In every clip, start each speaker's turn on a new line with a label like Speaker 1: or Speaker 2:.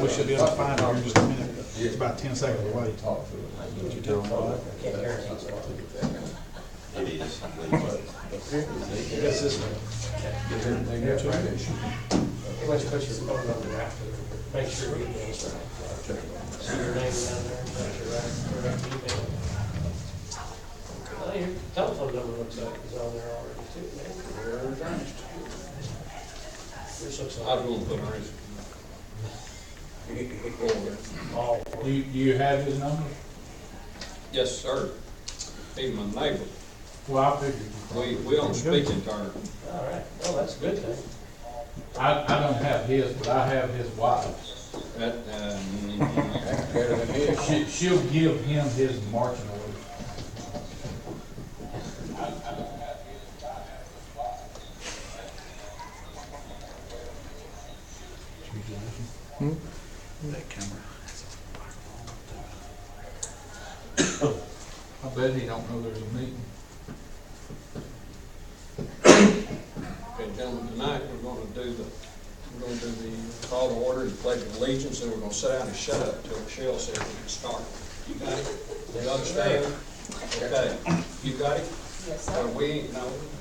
Speaker 1: we should be able to find it here in just a minute. It's about 10 seconds away.
Speaker 2: It is.
Speaker 1: That's this way.
Speaker 3: Let's put your phone number after, make sure you get this right. See your name down there, make sure right email. Well, your telephone number looks like it's on there already too, man. This looks
Speaker 4: I
Speaker 3: like.
Speaker 4: was gonna put her in.
Speaker 1: Do you have his number?
Speaker 4: Yes, sir. He's my neighbor.
Speaker 1: Well, I figured.
Speaker 4: We on speaking terms.
Speaker 3: All right, well, that's a good thing.
Speaker 1: I don't have his, but I have his wife's.
Speaker 4: That,
Speaker 1: She'll give him his marching orders. That camera I bet he don't know there's a meeting.
Speaker 4: Okay, gentlemen, tonight we're gonna do the call to order and pledge of allegiance, and we're gonna sit down and shut up until Michelle says we can start. You got it? You understand? Okay. You got it?
Speaker 5: Yes, sir.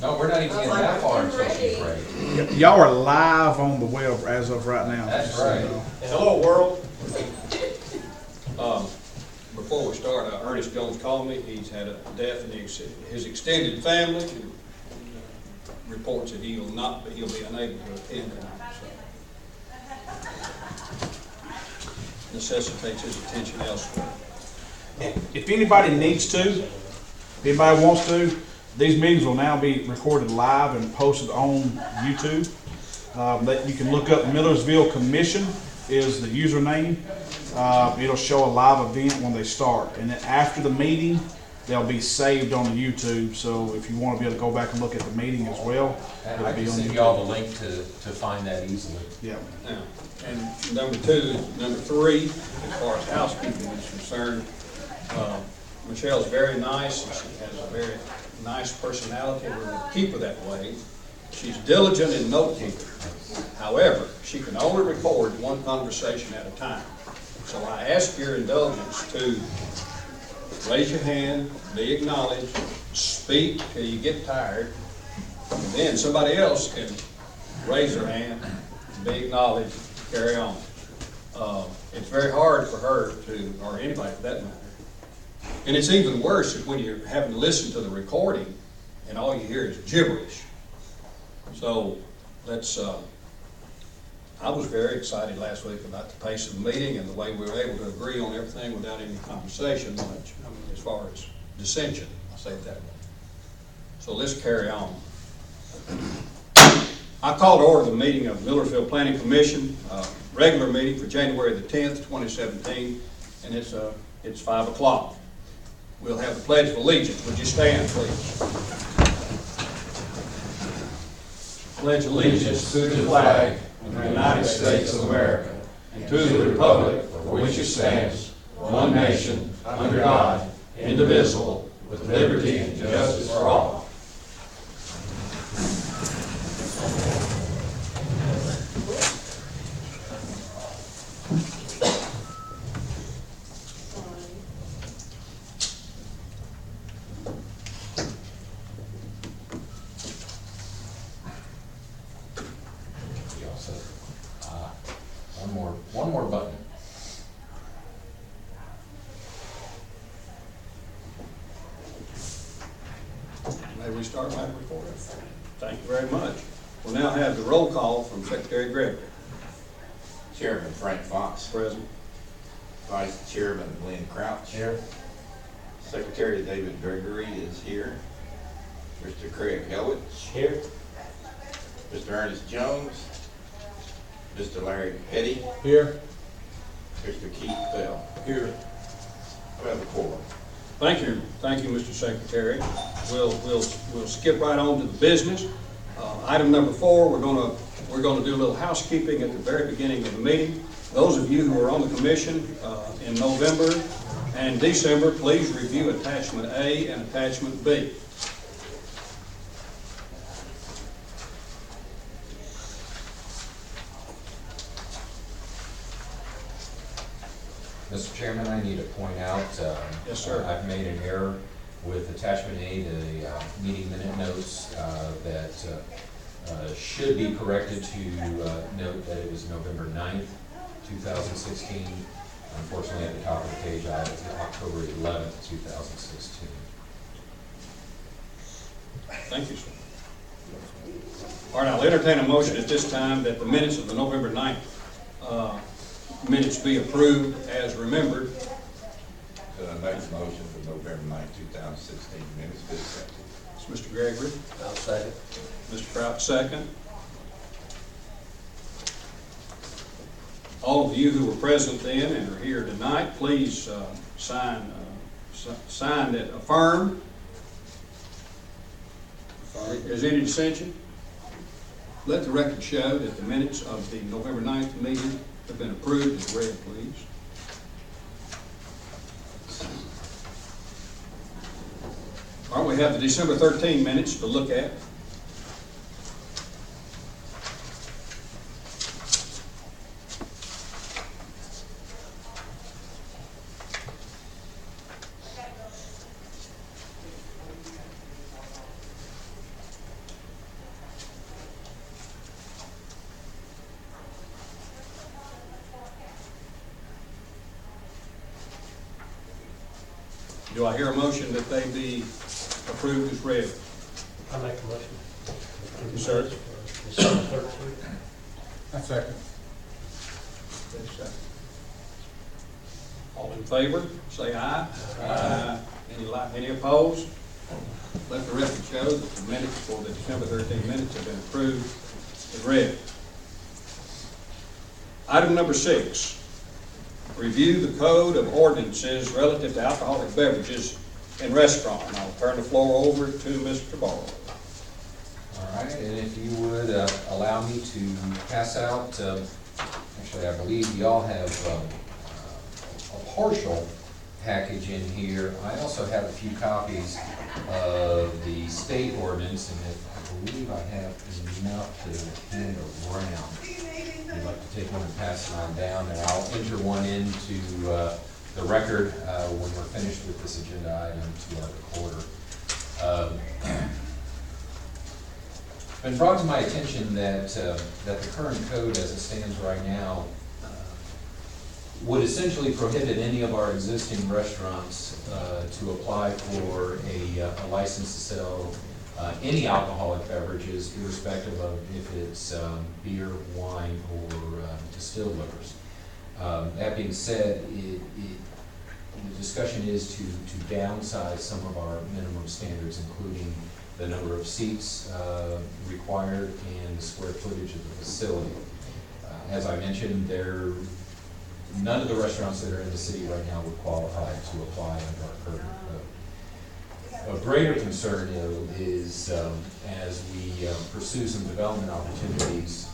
Speaker 2: No, we're not even getting that far until she's ready.
Speaker 1: Y'all are live on the web as of right now.
Speaker 2: That's right.
Speaker 3: Hello, world.
Speaker 4: Before we start, Ernest Jones called me. He's had a death in his extended family. And, reports that he'll be unable to attend tonight. So necessitates his attention elsewhere.
Speaker 1: If anybody needs to, if anybody wants to, these meetings will now be recorded live and posted on YouTube. That you can look up Millersville Commission is the username. It'll show a live event when they start, and then after the meeting, they'll be saved on the YouTube. So if you want to be able to go back and look at the meeting as well, it'll
Speaker 2: I
Speaker 1: be
Speaker 2: can
Speaker 1: on
Speaker 2: send
Speaker 1: YouTube.
Speaker 2: you all the link to find that easily.
Speaker 1: Yeah.
Speaker 4: Now, and number three, as far as housekeeping is concerned, Michelle's very nice, and she has a very nice personality. We're going to keep her that way. She's diligent in note keeping. However, she can only record one conversation at a time. So I ask your indulgence to raise your hand, be acknowledged, speak till you get tired, and then somebody else can raise their hand, be acknowledged, carry on. It's very hard for her to, or anybody for that matter. And it's even worse when you're having to listen to the recording and all you hear is gibberish. So let's, I was very excited last week about the pace of the meeting and the way we were able to agree on everything without any conversation much, as far as dissension, I'll say it that way. So let's carry on. I call to order the meeting of Millersville Planning Commission, regular meeting for January the 10th, 2017, and it's 5 o'clock. We'll have the Pledge of Allegiance. Would you stand, please? Pledge allegiance to the flag of the United States of America and to the republic for which it stands, one nation, under God, indivisible, with liberty and justice for all.
Speaker 2: One more button.
Speaker 4: May we start, Madam Reporter? Thank you very much. We'll now have the roll call from Secretary Gregory.
Speaker 6: Chairman Frank Fox.
Speaker 4: Present.
Speaker 6: Vice Chairman Glenn Crouch.
Speaker 2: Here.
Speaker 6: Secretary David Gregory is here. Mr. Craig Helwich.
Speaker 3: Here.
Speaker 6: Mr. Ernest Jones. Mr. Larry Petty.
Speaker 1: Here.
Speaker 6: Mr. Keith Bell.
Speaker 4: Here.
Speaker 6: We have a quorum.
Speaker 4: Thank you, Mr. Secretary. We'll skip right on to the business. Item number 4, we're gonna do a little housekeeping at the very beginning of the meeting. Those of you who are on the commission in November and December, please review Attachment A and Attachment B.
Speaker 2: Mr. Chairman, I need to point out,
Speaker 4: Yes, sir.
Speaker 2: I've made an error with attachment A to the meeting minute notes that should be corrected to note that it was November 9th, 2016. Unfortunately, at the top of the page, I have October 11th, 2016.
Speaker 4: Thank you, sir. All right, I'll entertain a motion at this time that the minutes of the November 9th minutes be approved as remembered.
Speaker 6: I make a motion for November 9th, 2016 minutes be accepted.
Speaker 4: It's Mr. Gregory.
Speaker 3: I'll second.
Speaker 4: Mr. Crouch, second. All of you who were present then and are here tonight, please sign that affirm. If there's any dissension, let the record show that the minutes of the November 9th meeting have been approved as read, please. All right, we have the December 13 minutes to look at. Do I hear a motion that they be approved as read?
Speaker 3: I make a motion.
Speaker 4: Yes, sir.
Speaker 3: December 13th.
Speaker 5: I second.
Speaker 4: All in favor, say aye. Aye. Any opposed? Let the record show that the minutes for the December 13 minutes have been approved as read. Item number 6, review the code of ordinances relative to alcoholic beverages in restaurants. I'll turn the floor over to Mr. Barrow.
Speaker 2: All right, and if you would allow me to pass out, actually, I believe you all have a partial package in here. I also have a few copies of the state ordinance, and I believe I have enough to hand around. If you'd like to take one and pass it on down, and I'll enter one into the record when we're finished with this agenda item to our recorder. It's been brought to my attention that the current code as it stands right now would essentially prohibit any of our existing restaurants to apply for a license to sell any alcoholic beverages, irrespective of if it's beer, wine, or distilled liquors. That being said, the discussion is to downsize some of our minimum standards, including the number of seats required and the square footage of the facility. As I mentioned, none of the restaurants that are in the city right now would qualify to apply under our current code. A greater concern is as we pursue some development opportunities,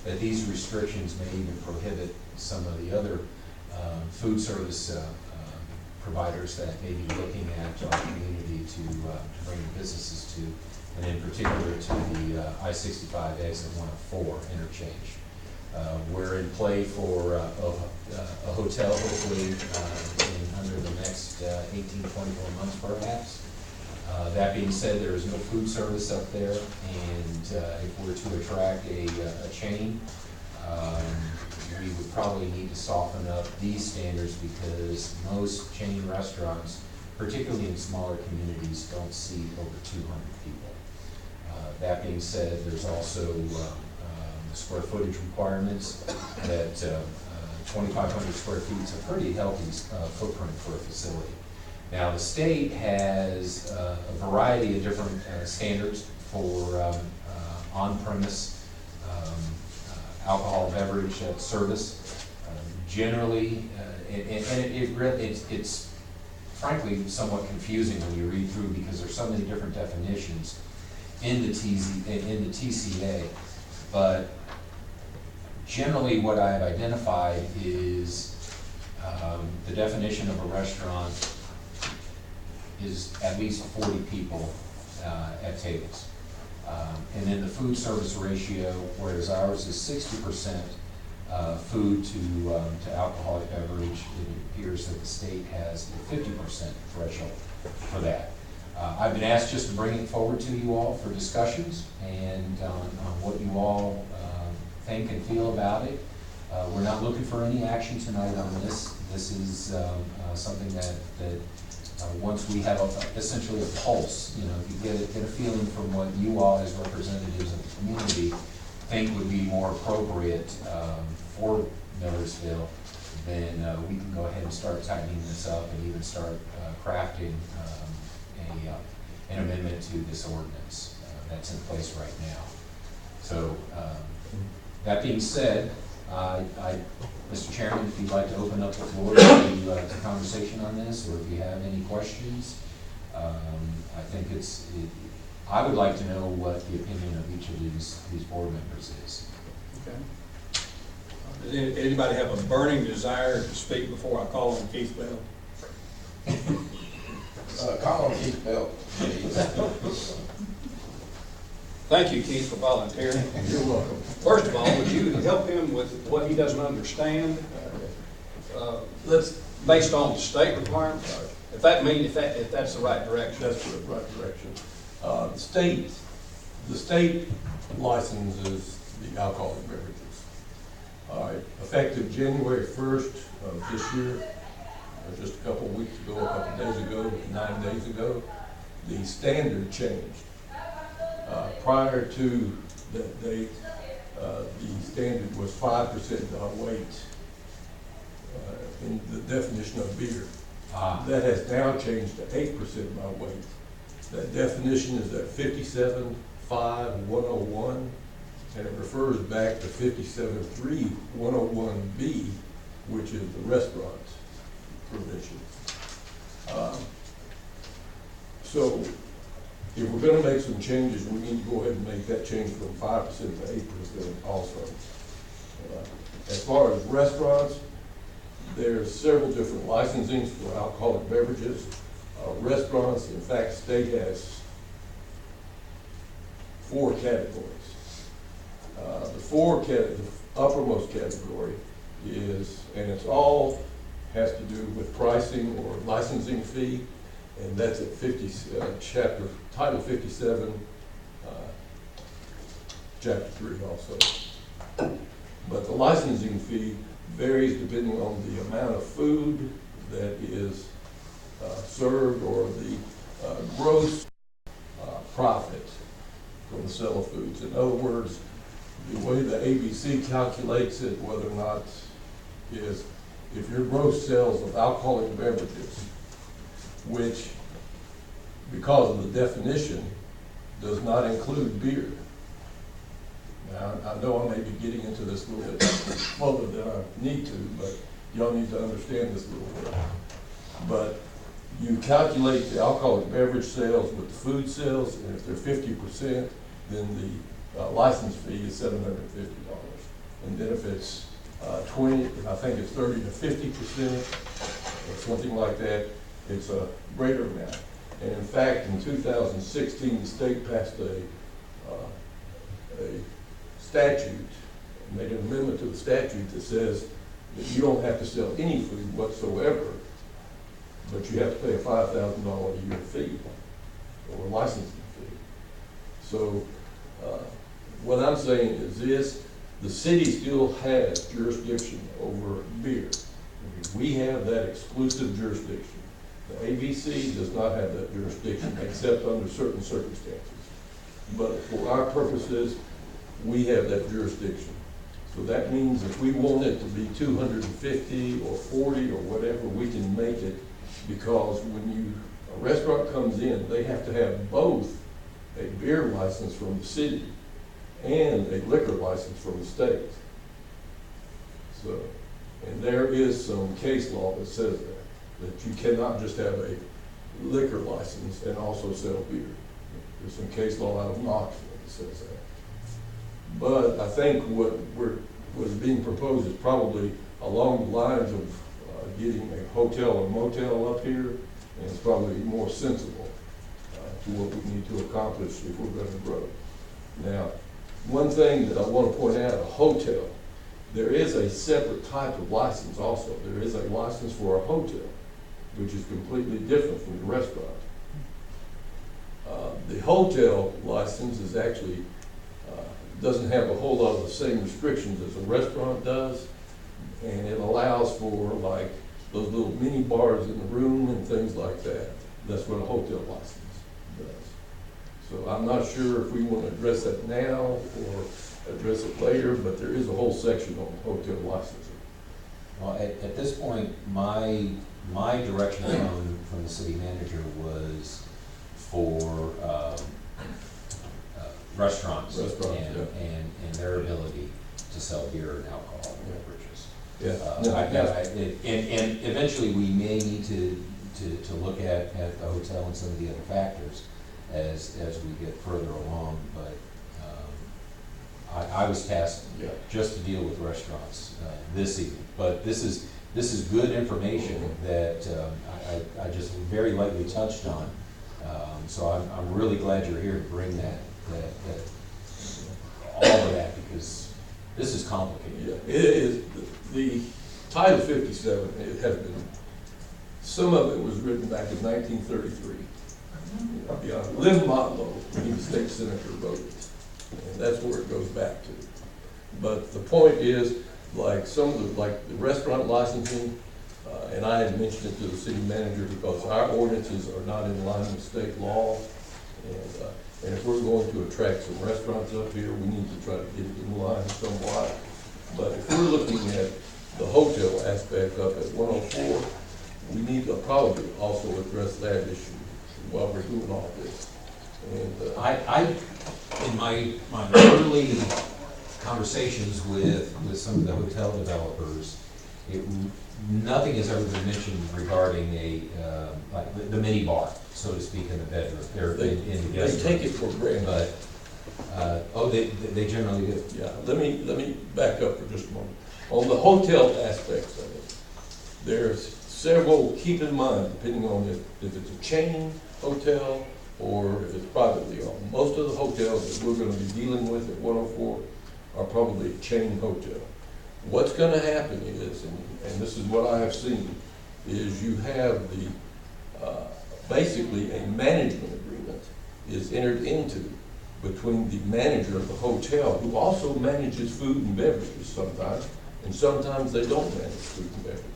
Speaker 2: that these restrictions may even prohibit some of the other food service providers that may be looking at our community to bring businesses to, and in particular to the I-65 exit 104 interchange. We're in play for a hotel, hopefully under the next 18, 24 months perhaps. That being said, there is no food service up there, and if we're to attract a chain, we would probably need to soften up these standards because most chain restaurants, particularly in smaller communities, don't seat over 200 people. That being said, there's also square footage requirements that 2,500 square feet is a pretty healthy footprint for a facility. Now, the state has a variety of different standards for on-premise alcohol beverage service. Generally, it's frankly somewhat confusing when you read through because there's so many different definitions in the TCA. But generally, what I have identified is the definition of a restaurant is at least 40 people at tables. And then the food service ratio, whereas ours is 60% food to alcoholic beverage, it appears that the state has a 50% threshold for that. I've been asked just to bring it forward to you all for discussions and on what you all think and feel about it. We're not looking for any action tonight on this. This is something that once we have essentially a pulse, you know, if you get a feeling from what you all as representatives of the community think would be more appropriate for Millersville, then we can go ahead and start tightening this up and even start crafting an amendment to this ordinance that's in place right now. So that being said, Mr. Chairman, if you'd like to open up the floor to conversation on this, or if you have any questions, I think I would like to know what the opinion of each of these board members is.
Speaker 4: Okay. Does anybody have a burning desire to speak before I call on Keith Bell?
Speaker 6: Call on Keith Bell, please.
Speaker 4: Thank you, Keith, for volunteering.
Speaker 6: You're welcome.
Speaker 4: First of all, would you help him with what he doesn't understand, based on the state requirements? If that's the right direction.
Speaker 5: That's the right direction. The state licenses the alcoholic beverages. Effective January 1st of this year, or just a couple of weeks ago, a couple of days ago, 9 days ago, the standard changed. Prior to that date, the standard was 5% by weight in the definition of beer. That has now changed to 8% by weight. That definition is at 57.5.101, and it refers back to 57.3.101B, which is the restaurant provision. So if we're going to make some changes, we need to go ahead and make that change from 5% to 8% also. As far as restaurants, there's several different licensings for alcoholic beverages. Restaurants, in fact, state has 4 categories. The uppermost category is, and it's all has to do with pricing or licensing fee, and that's at Title 57, Chapter 3 also. But the licensing fee varies depending on the amount of food that is served or the gross profit from the sale of foods. In other words, the way the ABC calculates it, whether or not is if your gross sales of alcoholic beverages, which because of the definition does not include beer. Now, I know I may be getting into this a little bit further than I need to, but y'all need to understand this a little bit. But you calculate the alcoholic beverage sales with the food sales, and if they're 50%, then the license fee is $750. And then if it's 20, I think it's 30 to 50%, or something like that, it's a greater amount. And in fact, in 2016, the state passed a statute, made an amendment to the statute that says that you don't have to sell any food whatsoever, but you have to pay a $5,000 a year fee or licensing fee. So what I'm saying is this: the city still has jurisdiction over beer. We have that exclusive jurisdiction. The ABC does not have that jurisdiction except under certain circumstances. But for our purposes, we have that jurisdiction. So that means if we want it to be 250 or 40 or whatever, we can make it, because when a restaurant comes in, they have to have both a beer license from the city and a liquor license from the state. So, and there is some case law that says that you cannot just have a liquor license and also sell beer. There's some case law out of Knoxville that says that. But I think what is being proposed is probably along the lines of getting a hotel or motel up here, and it's probably more sensible to what we need to accomplish if we're going to grow. Now, one thing that I want to point out, a hotel There is a separate type of license also. There is a license for a hotel, which is completely different from the restaurant. The hotel license is actually, doesn't have a whole lot of the same restrictions as a restaurant does, and it allows for like those little mini bars in the room and things like that. That's what a hotel license does. So I'm not sure if we want to address that now or address it later, but there is a whole section on hotel licensing.
Speaker 2: Well, at this point, my direction from the city manager was for restaurants and their ability to sell beer and alcohol beverages. And eventually we may need to look at the hotel and some of the other factors as we get further along, but I was tasked just to deal with restaurants this evening. But this is good information that I just very lightly touched on. So I'm really glad you're here to bring that all of that, because this is complicated.
Speaker 5: Yeah, it is. The Title 57, it has been, some of it was written back in 1933. Liv Motlow, when he was state senator, wrote it. And that's where it goes back to. But the point is, like some of the restaurant licensing, and I had mentioned it to the city manager because our ordinances are not in line with state law. And if we're going to attract some restaurants up here, we need to try to get it in line somewhat. But if we're looking at the hotel aspect up at 104, we need to probably also address that issue while we're doing all this. And
Speaker 2: I in my early conversations with some of the hotel developers, nothing has ever been mentioned regarding like the mini bar, so to speak, in the bedroom.
Speaker 5: They take it for granted.
Speaker 2: But they generally do.
Speaker 5: Yeah, let me back up for just a moment. On the hotel aspects of it, there's several, keep in mind, depending on if it's a chain hotel or if it's privately owned. Most of the hotels that we're going to be dealing with at 104 are probably a chain hotel. What's going to happen is, and this is what I have seen, is you have the, basically a management agreement is entered into between the manager of the hotel, who also manages food and beverages sometimes, and sometimes they don't manage food and beverages.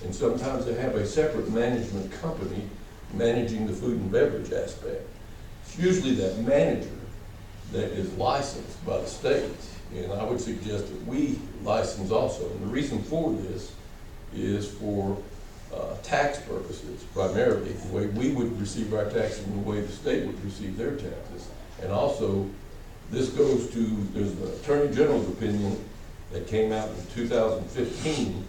Speaker 5: And sometimes they have a separate management company managing the food and beverage aspect. It's usually that manager that is licensed by the state, and I would suggest that we license also. And the reason for this is for tax purposes, primarily, the way we would receive our taxes and the way the state would receive their taxes. And also, this goes to, there's an Attorney General's opinion that came out in 2015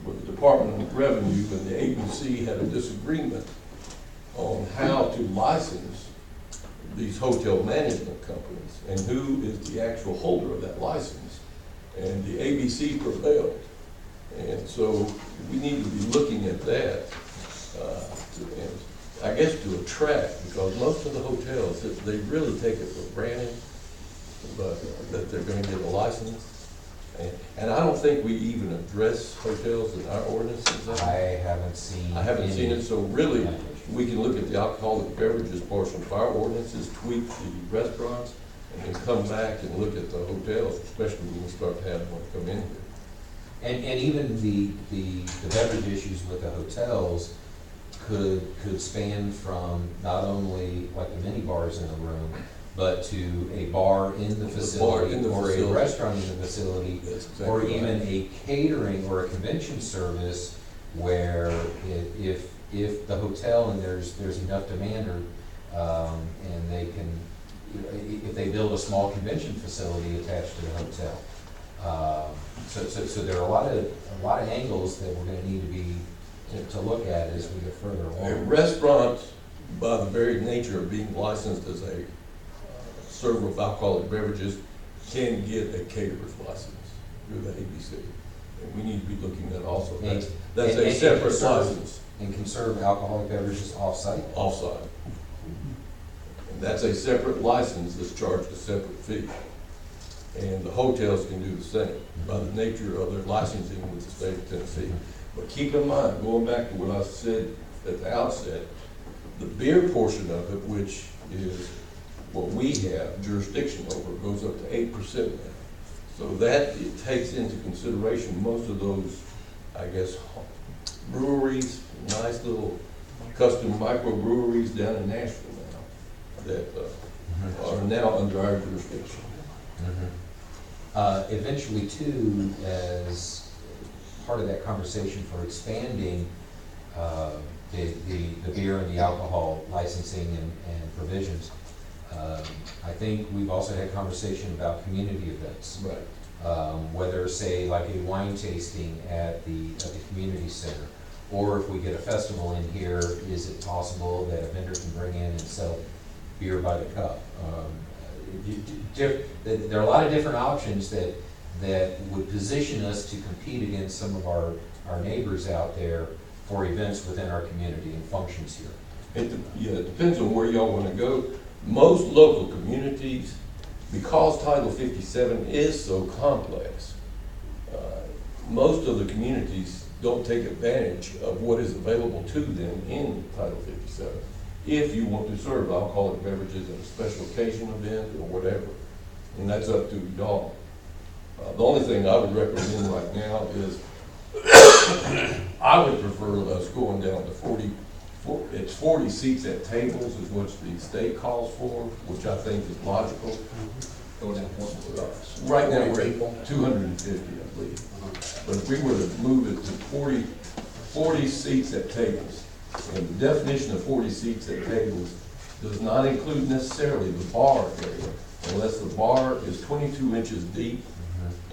Speaker 5: with the Department of Revenue and the ABC had a disagreement on how to license these hotel management companies and who is the actual holder of that license. And the ABC prevailed. And so we need to be looking at that, and I guess to attract, because most of the hotels, they really take it for granted, but that they're going to get a license. And I don't think we even address hotels in our ordinances.
Speaker 2: I haven't seen
Speaker 5: it, so really, we can look at the alcoholic beverages portion of our ordinances, tweak the restaurants, and then come back and look at the hotels, especially when we start to have one come in here.
Speaker 2: And even the beverage issues with the hotels could span from not only like the mini bars in the room, but to a bar in the facility, a restaurant in the facility, exactly, or even a catering or a convention service where if the hotel and there's enough demand, or and they can, if they build a small convention facility attached to the hotel. So there are a lot of angles that we're going to need to look at as we get further along.
Speaker 5: A restaurant, by the very nature of being licensed as a server of alcoholic beverages, can get a caterer's license through the ABC. And we need to be looking at also. That's a separate license.
Speaker 2: And can serve alcoholic beverages off-site?
Speaker 5: Off-site. And that's a separate license that's charged a separate fee. And the hotels can do the same by the nature of their licensing with the state of Tennessee. But keep in mind, going back to what I said at the outset, the beer portion of it, which is what we have jurisdiction over, goes up to 8% now. So that it takes into consideration most of those, I guess, breweries, nice little custom microbreweries down in Nashville now that are now under our jurisdiction.
Speaker 2: Eventually too, as part of that conversation for expanding the beer and the alcohol licensing and provisions, I think we've also had conversation about community events.
Speaker 5: Right.
Speaker 2: Whether, say, like a wine tasting at the community center, or if we get a festival in here, is it possible that a vendor can bring in and sell beer by the cup? There are a lot of different options that would position us to compete against some of our neighbors out there for events within our community and functions here.
Speaker 5: It depends on where y'all want to go. Most local communities, because Title 57 is so complex, most of the communities don't take advantage of what is available to them in Title 57. If you want to serve alcoholic beverages at a special occasion event or whatever, and that's up to y'all. The only thing I would recommend right now is I would prefer us going down to 40 seats at tables is what the state calls for, which I think is logical.
Speaker 4: Go down one.
Speaker 5: Right now, we're at 250, I believe. But if we were to move it to 40 seats at tables, and the definition of 40 seats at tables does not include necessarily the bar area, unless the bar is 22 inches deep,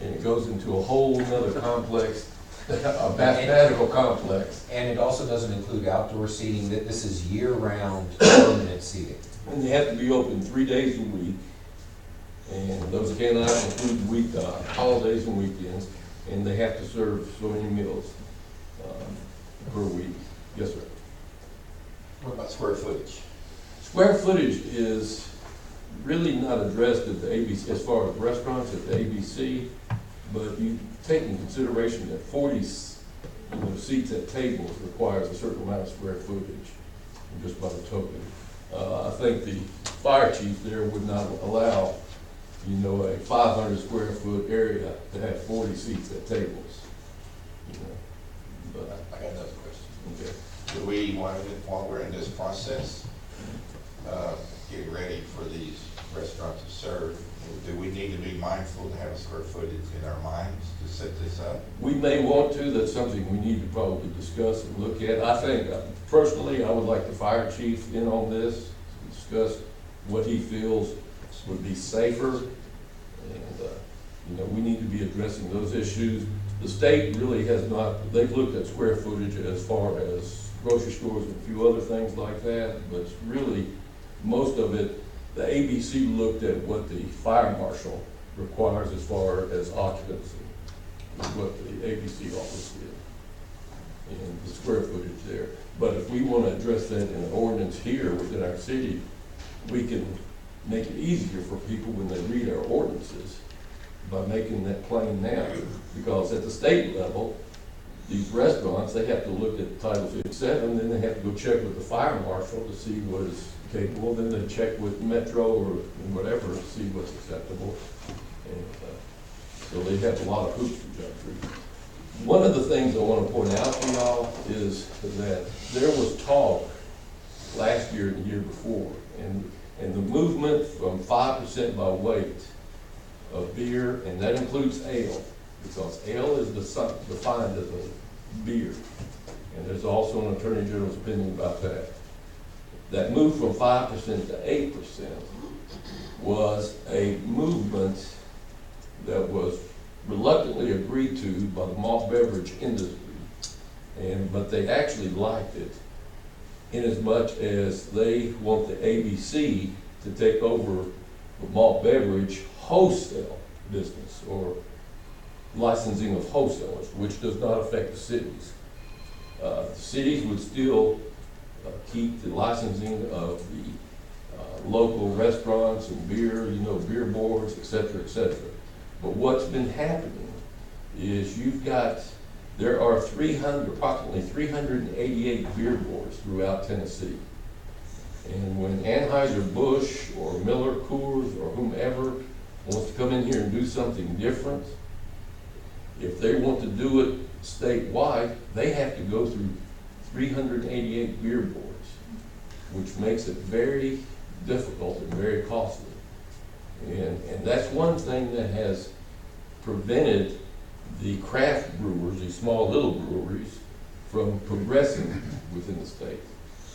Speaker 5: and it goes into a whole nother complex, a mathematical complex.
Speaker 2: And it also doesn't include outdoor seating. That this is year-round permanent seating.
Speaker 5: And they have to be open 3 days a week, and those cannot include holidays and weekends, and they have to serve so many meals per week. Yes, sir.
Speaker 6: What about square footage?
Speaker 5: Square footage is really not addressed at the ABC, as far as restaurants at the ABC, but you take in consideration that 40 seats at tables requires a certain amount of square footage, just by the token. I think the fire chief there would not allow, a 500 square foot area to have 40 seats at tables. But
Speaker 6: I got another question.
Speaker 5: okay.
Speaker 6: Do we want to, while we're in this process, getting ready for these restaurants to serve, do we need to be mindful to have a square footage in our minds to set this up?
Speaker 5: We may want to. That's something we need to probably discuss and look at. I think, personally, I would like the fire chief in on this, to discuss what he feels would be safer. And, we need to be addressing those issues. The state really has not, they've looked at square footage as far as grocery stores and a few other things like that, but it's really, most of it, the ABC looked at what the fire marshal requires as far as occupancy, is what the ABC office did, and the square footage there. But if we want to address that in an ordinance here within our city, we can make it easier for people when they read our ordinances by making that plain now. Because at the state level, these restaurants, they have to look at Title 57, then they have to go check with the fire marshal to see what is capable, then they check with Metro or whatever to see what's acceptable. And so they have a lot of hoops to jump through. One of the things I want to point out to y'all is that there was talk last year and the year before, and the movement from 5% by weight of beer, and that includes ale, because ale is defined as a beer. And there's also an Attorney General's opinion about that. That move from 5% to 8% was a movement that was reluctantly agreed to by the malt beverage industry, but they actually liked it, in as much as they want the ABC to take over the malt beverage wholesale business or licensing of wholesalers, which does not affect the cities. The cities would still keep the licensing of the local restaurants and beer, beer boards, et cetera, et cetera. But what's been happening is there are approximately 388 beer boards throughout Tennessee. And when Anheuser-Busch or Miller Coors or whomever wants to come in here and do something different, if they want to do it statewide, they have to go through 388 beer boards, which makes it very difficult and very costly. And that's one thing that has prevented the craft brewers, these small little breweries, from progressing within the state.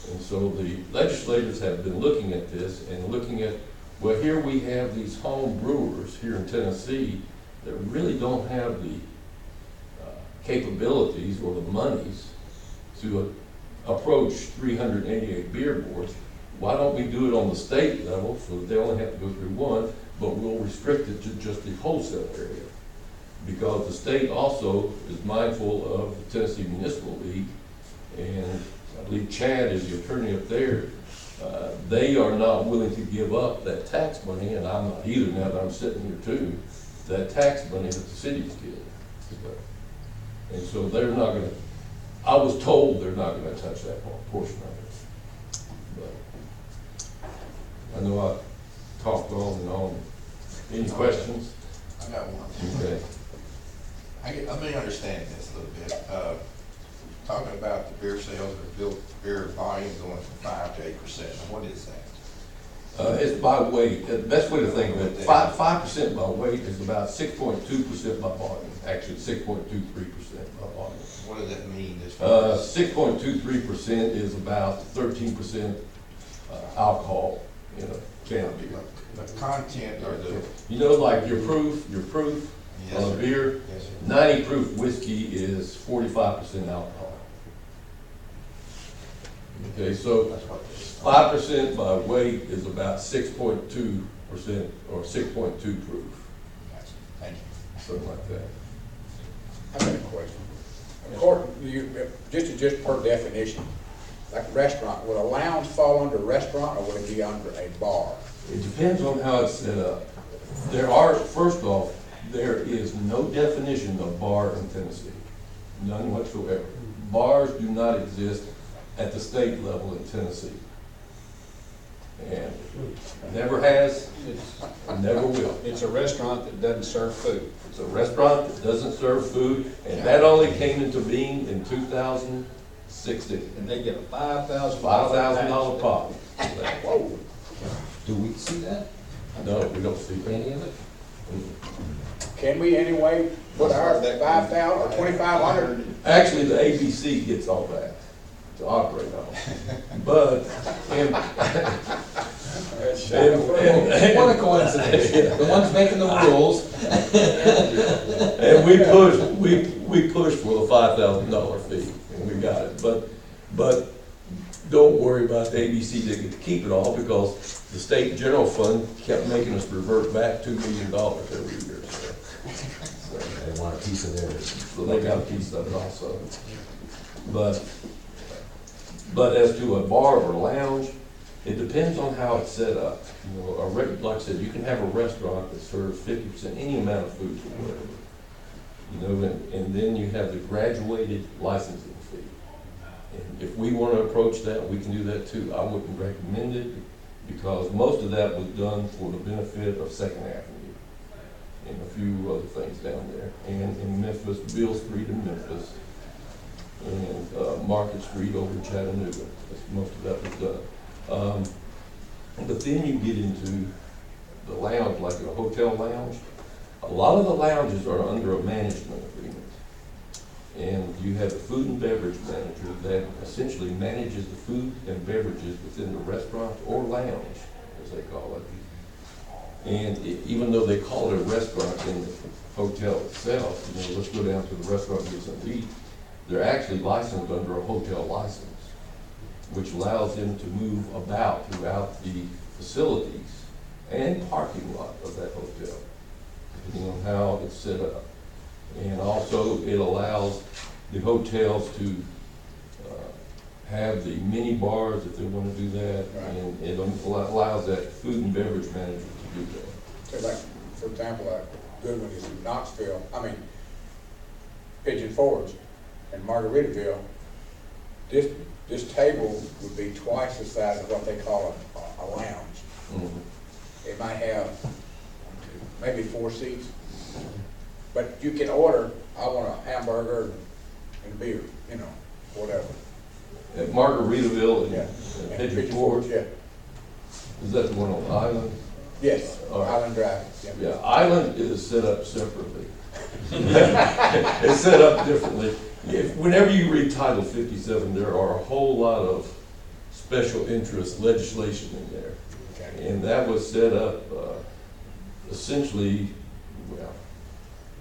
Speaker 5: And so the legislators have been looking at this and looking at, well, here we have these home brewers here in Tennessee that really don't have the capabilities or the monies to approach 388 beer boards. Why don't we do it on the state level so that they only have to go through one, but we'll restrict it to just the wholesale area? Because the state also is mindful of the Tennessee Municipal League, and I believe Chad is the attorney up there. They are not willing to give up that tax money, and I'm not either now that I'm sitting here too, that tax money that the cities get. And so they're not gonna, I was told they're not gonna touch that portion of it. But I know I talked on and on. Any questions?
Speaker 6: I got one.
Speaker 5: Okay.
Speaker 6: Let me understand this a little bit. Talking about the beer sales or beer volume going from 5 to 8%. What is that?
Speaker 5: It's by weight. The best way to think of it, 5% by weight is about 6.2% by volume. Actually, 6.23% by volume.
Speaker 6: What does that mean?
Speaker 5: 6.23% is about 13% alcohol in a can of beer.
Speaker 6: The content or the...
Speaker 5: You know, like your proof
Speaker 6: Yes,
Speaker 5: on a
Speaker 6: sir.
Speaker 5: beer,
Speaker 6: Yes, sir.
Speaker 5: 90 proof whiskey is 45% alcohol. Okay, so
Speaker 6: That's what it is.
Speaker 5: 5% by weight is about 6.2% or 6.2 proof,
Speaker 6: Gotcha. Thank you.
Speaker 5: something like that.
Speaker 7: I've got a question. According to you, just per definition, like a restaurant, would a lounge fall under a restaurant or would it be under a bar?
Speaker 5: It depends on how it's set up. First off, there is no definition of bar in Tennessee, none whatsoever. Bars do not exist at the state level in Tennessee. And never has, and never will.
Speaker 4: It's a restaurant that doesn't serve food.
Speaker 5: It's a restaurant that doesn't serve food, and that only came into being in 2016.
Speaker 4: And they get a $5,000
Speaker 5: $5,000 pop.
Speaker 7: Whoa.
Speaker 2: Do we see that?
Speaker 5: No, we don't see
Speaker 2: Any
Speaker 5: that.
Speaker 2: of it?
Speaker 7: Can we anyway put our 5,000 or 2,500?
Speaker 5: Actually, the ABC gets all that to operate on. But,
Speaker 2: What a coincidence. The ones making the rules.
Speaker 5: and we pushed for the $5,000 fee, and we got it. But don't worry about the ABC, they get to keep it all because the state general fund kept making us revert back $2 million every year.
Speaker 2: They want a piece of theirs.
Speaker 5: So they got a piece of it also. But as to a bar or lounge, it depends on how it's set up. You know, like I said, you can have a restaurant that serves 50%, any amount of food or whatever. You know, and then you have the graduated licensing fee. And if we want to approach that, we can do that too. I wouldn't recommend it because most of that was done for the benefit of Second Avenue and a few other things down there. And in Memphis, Beale Street in Memphis, and Market Street over in Chattanooga. Most of that was done. But then you get into the lounge, like a hotel lounge. A lot of the lounges are under a management agreement. And you have a food and beverage manager that essentially manages the food and beverages within the restaurant or lounge, as they call it. And even though they call it a restaurant in the hotel itself, you know, let's go down to the restaurant and get something to eat, they're actually licensed under a hotel license, which allows them to move about throughout the facilities and parking lot of that hotel, depending on how it's set up. And also it allows the hotels to have the mini bars if they want to do that, and it allows that food and beverage manager to do that.
Speaker 7: So like, for example, good one is in Knoxville, Pigeon Forge and Margaritaville. This table would be twice the size of what they call a lounge.
Speaker 5: Mhm.
Speaker 7: It might have maybe 4 seats, but you can order, I want a hamburger and beer, whatever.
Speaker 5: At Margaritaville
Speaker 7: Yeah.
Speaker 5: and
Speaker 7: And
Speaker 5: Pigeon Forge,
Speaker 7: Yeah,
Speaker 5: is that the one on Island?
Speaker 7: yes,
Speaker 5: All right.
Speaker 7: Island Drive,
Speaker 5: Yeah, Island is set up separately. It's set up differently. Whenever you read Title 57, there are a whole lot of special interest legislation in there.
Speaker 7: Okay.
Speaker 5: And that was set up, essentially, well,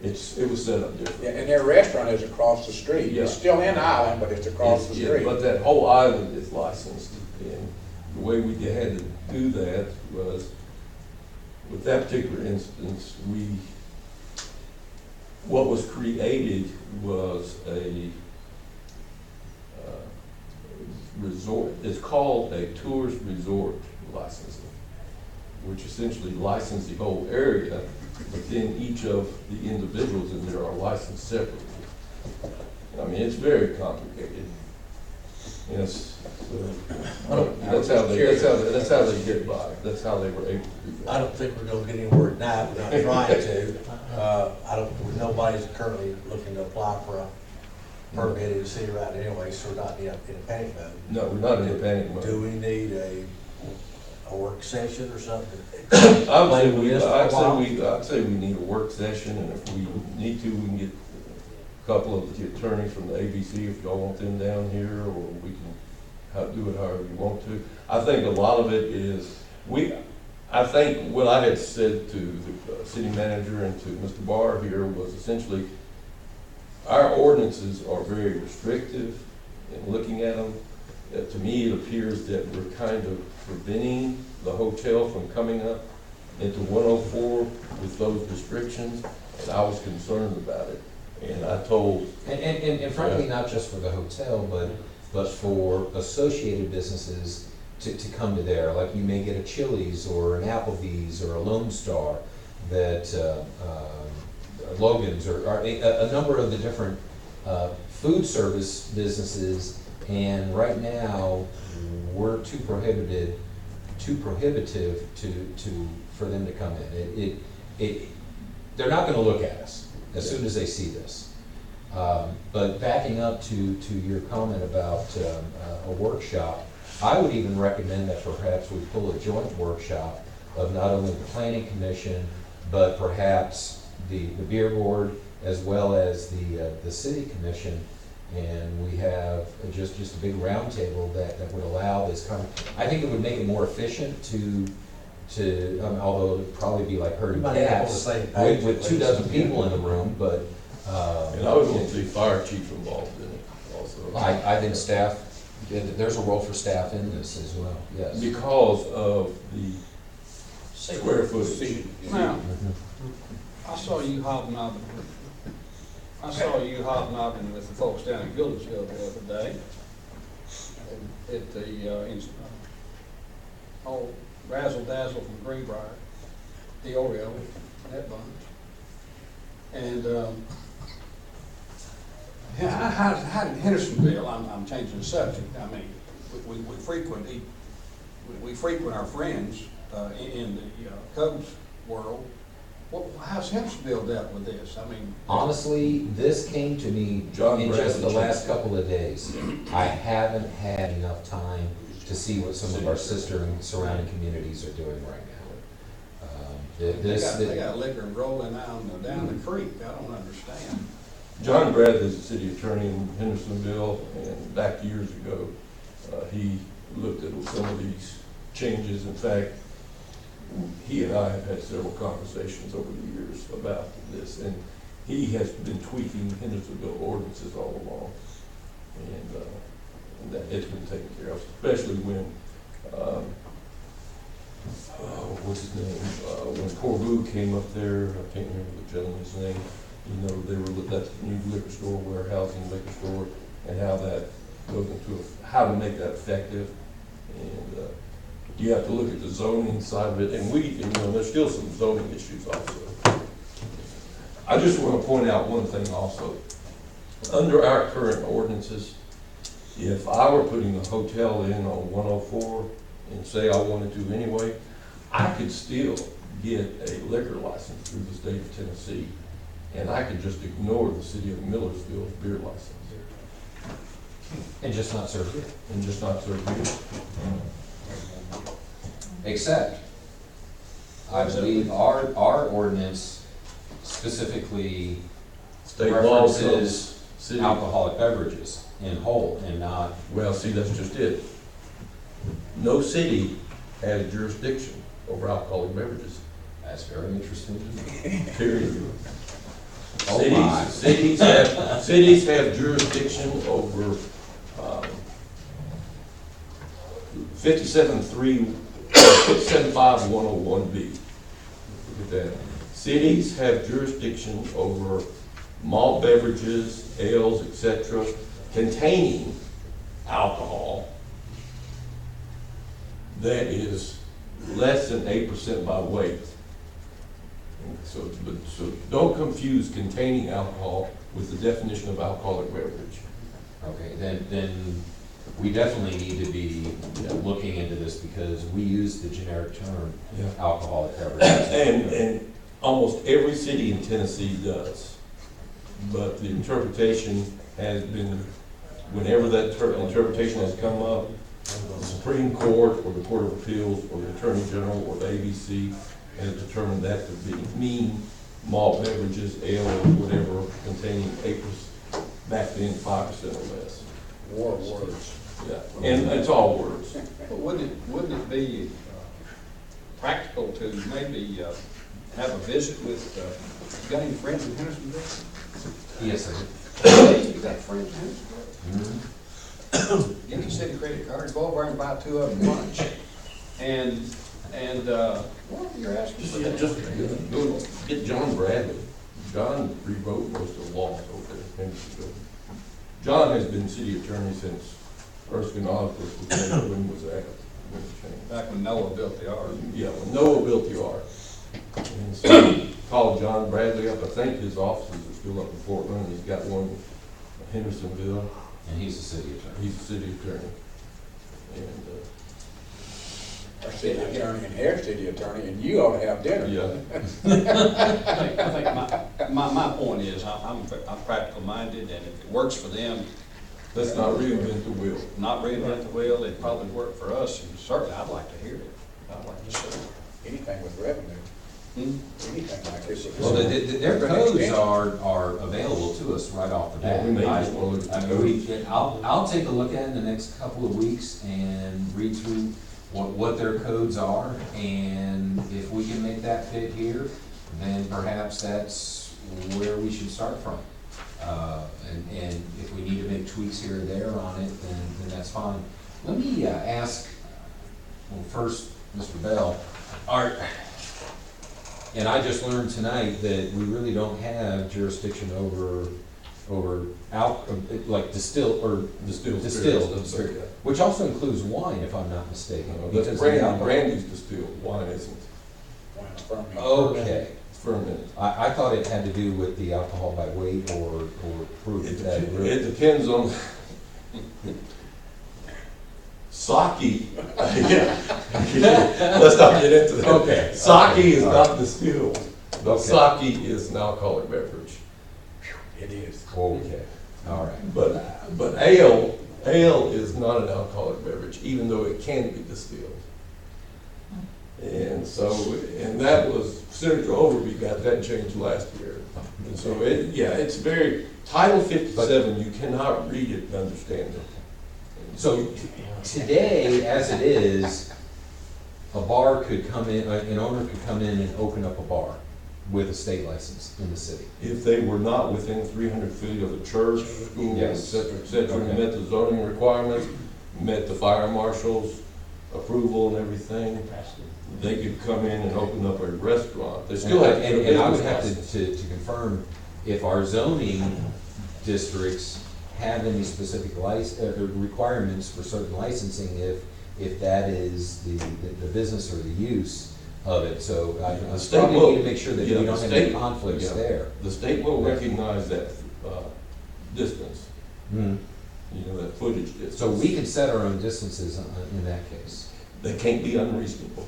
Speaker 5: it was set up
Speaker 7: Yeah,
Speaker 5: differently.
Speaker 7: and their restaurant is across the street.
Speaker 5: Yeah.
Speaker 7: It's still in Island, but it's across the
Speaker 5: Yeah,
Speaker 7: street.
Speaker 5: but that whole island is licensed, and the way we had to do that was, with that particular instance, what was created was a resort, it's called a tourist resort licensing, which essentially licensed the whole area, but then each of the individuals in there are licensed separately. I mean, it's very complicated. Yes, that's how they get by. That's how they were able to do that.
Speaker 8: I don't think we're gonna get anywhere tonight, we're not trying to. Nobody's currently looking to apply for a permit in the city right now anyway, so we're not in a panic mode.
Speaker 5: No, we're not in a panic mode.
Speaker 8: Do we need a work session or something?
Speaker 5: I'd say we need a work session, and if we need to, we can get a couple of the attorneys from the ABC if y'all want them down here, or we can do it however you want to. I think a lot of it is, I think what I had said to the city manager and to Mr. Barr here was essentially, our ordinances are very restrictive in looking at them. To me, it appears that we're kind of preventing the hotel from coming up into 104 with those restrictions, and I was concerned about it. And I told...
Speaker 2: And frankly, not just for the hotel, but for associated businesses to come to there. Like you may get a Chili's or an Applebee's or a Lone Star, that Logan's, or a number of the different food service businesses, and right now, we're too prohibitive for them to come in. They're not gonna look at us as soon as they see this. But backing up to your comment about a workshop, I would even recommend that perhaps we pull a joint workshop of not only the planning commission, but perhaps the beer board, as well as the city commission, and we have just a big roundtable that would allow this kind of, I think it would make it more efficient although it'd probably be like herding
Speaker 8: You might have
Speaker 2: cats
Speaker 8: all the same page
Speaker 2: with
Speaker 8: at
Speaker 2: 2
Speaker 8: least.
Speaker 2: dozen people in the room, but.
Speaker 5: And I would want to see fire chief involved in it also.
Speaker 2: I think staff, there's a role for staff in this as well, yes.
Speaker 5: Because of the square footage.
Speaker 4: Now, I saw you hobnobbing with the folks down in Millersville the other day at the, Razzle Dazzle from Greenbrier, the Oreo, that bunch. And, how did Hendersonville, I'm changing the subject, I mean, we frequent our friends in the Cubs world. How's Hendersonville dealt with this? I mean,
Speaker 2: Honestly, this came to me
Speaker 5: John
Speaker 2: in just the
Speaker 5: Bradley.
Speaker 2: last couple of days. I haven't had enough time to see what some of our sister and surrounding communities are doing right now.
Speaker 4: they got liquor rolling down the creek. I don't understand.
Speaker 5: John Bradley is the city attorney in Hendersonville, and back years ago, he looked at some of these changes. In fact, he and I have had several conversations over the years about this, and he has been tweaking Hendersonville ordinances all along, and that it's been taken care of, especially when, what's his name, when Corvu came up there, I can't remember the gentleman's name, they were, that's the new liquor store, warehousing liquor store, and how that goes into, how to make that effective, and, you have to look at the zoning side of it, and there's still some zoning issues also. I just want to point out one thing also. Under our current ordinances, if I were putting a hotel in on 104 and say I wanted to anyway, I could still get a liquor license through the state of Tennessee, and I could just ignore the city of Millersville's beer license
Speaker 2: And just not serve beer.
Speaker 5: and just not serve beer.
Speaker 2: Except, I believe our ordinance specifically
Speaker 5: State law
Speaker 2: references
Speaker 5: says city.
Speaker 2: alcoholic beverages in whole and not,
Speaker 5: Well, see, that's just it. No city has jurisdiction over alcoholic beverages,
Speaker 2: that's very interesting to me.
Speaker 5: period.
Speaker 2: Oh my.
Speaker 5: Cities have jurisdiction over 575-101B. Look at that. Cities have jurisdiction over malt beverages, ales, etc., containing alcohol that is less than 8% by weight. So don't confuse containing alcohol with the definition of alcoholic beverage.
Speaker 2: Okay, then we definitely need to be looking into this because we use the generic term
Speaker 5: Yeah.
Speaker 2: alcoholic beverages.
Speaker 5: And almost every city in Tennessee does. But the interpretation has been, whenever that interpretation has come up, the Supreme Court or the Court of Appeals or the Attorney General or the ABC has determined that to mean malt beverages, ale, or whatever containing 8%, back then 5% or less.
Speaker 7: War words.
Speaker 5: Yeah, and it's all words.
Speaker 4: But wouldn't it be practical to maybe have a visit with, you got any friends in Hendersonville?
Speaker 2: Yes, I do.
Speaker 4: You got friends in Hendersonville? Get your city credit card, go over and buy 2 of them lunch. And what you're asking for that?
Speaker 5: Just go get John Bradley. John rewrote most of the laws over there in Hendersonville. John has been city attorney since Erskine Osborne was that?
Speaker 4: Back when Noah built the yard.
Speaker 5: Yeah, when Noah built the ark. And so called John Bradley up. I think his offices are still up in Portland. He's got one in Hendersonville.
Speaker 2: And he's a city attorney.
Speaker 5: He's a city attorney. And,
Speaker 7: Our city attorney and their city attorney, and you ought to have dinner.
Speaker 5: yeah.
Speaker 4: I think my point is, I'm practical minded, and if it works for them,
Speaker 5: Let's not reinvent the wheel.
Speaker 4: not reinvent the wheel, it'd probably work for us, and certainly I'd like to hear it. I'd like to see it.
Speaker 7: Anything with revenue, anything like this.
Speaker 2: Well, their codes are available to us right off the bat.
Speaker 5: Yeah, we may just wanna look at the
Speaker 2: I'll take a look at it in the next couple of weeks and read through what their codes are, and if we can make that fit here, then perhaps that's where we should start from. And if we need to make tweaks here or there on it, then that's fine. Let me ask, well, first, Mr. Bell, and I just learned tonight that we really don't have jurisdiction over like distilled,
Speaker 5: spirits.
Speaker 2: which also includes wine, if I'm not mistaken.
Speaker 5: That's
Speaker 2: because
Speaker 5: brandy's distilled, wine isn't.
Speaker 2: Okay.
Speaker 5: Fermented.
Speaker 2: I thought it had to do with the alcohol by weight or proof.
Speaker 5: It depends on sake. Yeah. Let's not get into that.
Speaker 2: Okay.
Speaker 5: Sake is not distilled, but
Speaker 2: Okay.
Speaker 5: sake is an alcoholic beverage.
Speaker 7: It is.
Speaker 2: Okay, all right.
Speaker 5: But ale is not an alcoholic beverage, even though it can be distilled. And so, and that was, Senator Overby got that changed last year. And so it's very, Title 57, you cannot read it and understand it.
Speaker 2: So today, as it is, a bar could come in, an owner could come in and open up a bar with a state license in the city.
Speaker 5: If they were not within 300 feet of a church, school, et
Speaker 2: Yes.
Speaker 5: cetera,
Speaker 2: Okay.
Speaker 5: met the zoning requirements, met the fire marshal's approval and everything, they could come in and open up a restaurant. They still have to get a
Speaker 2: And I would
Speaker 5: business
Speaker 2: have
Speaker 5: license.
Speaker 2: to confirm if our zoning districts have any specific requirements for certain licensing, if that is the business or the use. of it, so I
Speaker 5: The state
Speaker 2: probably
Speaker 5: will-
Speaker 2: need to make sure that
Speaker 5: yeah,
Speaker 2: we
Speaker 5: the
Speaker 2: don't have any
Speaker 5: state-
Speaker 2: conflicts
Speaker 5: yeah.
Speaker 2: there.
Speaker 5: The state will recognize that, distance,
Speaker 2: Mhm.
Speaker 5: you know, that footage distance.
Speaker 2: So we can set our own distances in that case.
Speaker 5: They can't be unreasonable.